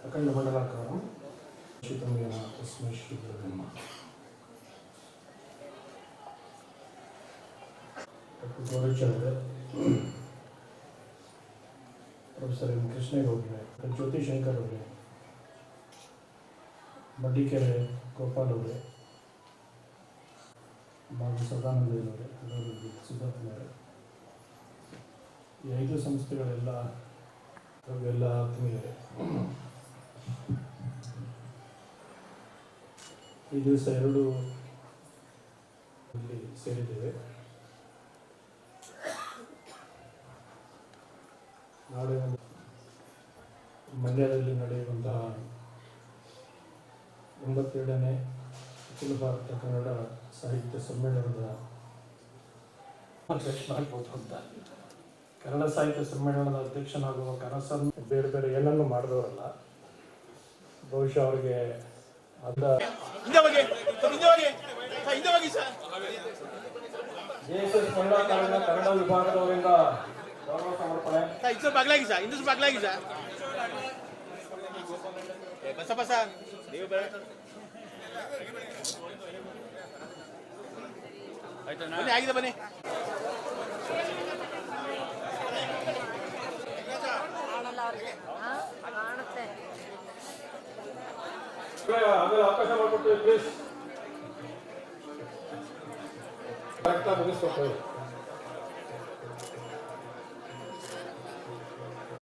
ಅಖಂಡ ಮಂಡಲಾಕಾರಂ ಶ್ರೀತಮೇನ ತಸ್ಮೈ ಶ್ರೀ ಗುರುವೇ ನಮಃ. ಡಾಕ್ಟರ್ ಗೌರವಚಂದ್ರ, ಪ್ರೊಫೆಸರ್ ಎಂ ಕೃಷ್ಣೇಗೌಡರೆ, ಜ್ಯೋತಿ ಶಂಕರ್ ಅವರೇ, ಮಡ್ಡಿಕೆರೆ ಗೋಪಾಲ್ ಅವರೇ, ಬಾಬು ಸದಾನಂದರವರೇ, ಅದರಲ್ಲಿ ಸಿದ್ದಪ್ಪನವರೇ, ಈ 5 ಸಂಸ್ಥೆಗಳೆಲ್ಲ ಆತ್ಮೀಯರೇ, ಈ ದಿವಸ 2 ಇಲ್ಲಿ ಸೇರಿದ್ದೇವೆ. ನಾಳೆ ಮಂಡ್ಯದಲ್ಲಿ ನಡೆಯುವಂತಹ 82ನೇ ಅಖಿಲ ಭಾರತ ಕನ್ನಡ ಸಾಹಿತ್ಯ ಸಮ್ಮೇಳನದ ಅಧ್ಯಕ್ಷನಾಗ್ಬೋದು ಅಂತ. ಕನ್ನಡ ಸಾಹಿತ್ಯ ಸಮ್ಮೇಳನದ ಅಧ್ಯಕ್ಷನಾಗುವ ಕನಸನ್ನು ಬೇರೆ ಏನನ್ನು ಮಾಡಿದವರಲ್ಲ. ಬಹುಶಃ ಅವರಿಗೆ ಕನ್ನಡ ವಿಭಾಗದವರಿಂದ ಗೌರವ ಸಮರ್ಪಣೆ. ಆಗಿದೆ ಬನ್ನಿ. ಆಮೇಲೆ ಅವಕಾಶ ಮಾಡಿಕೊಡ್ತೀವಿ ಪ್ಲೀಸ್. ಕರೆಕ್ಟಾಗಿ ಮುಗಿಸ್ಕೊಡ್ತೇವೆ.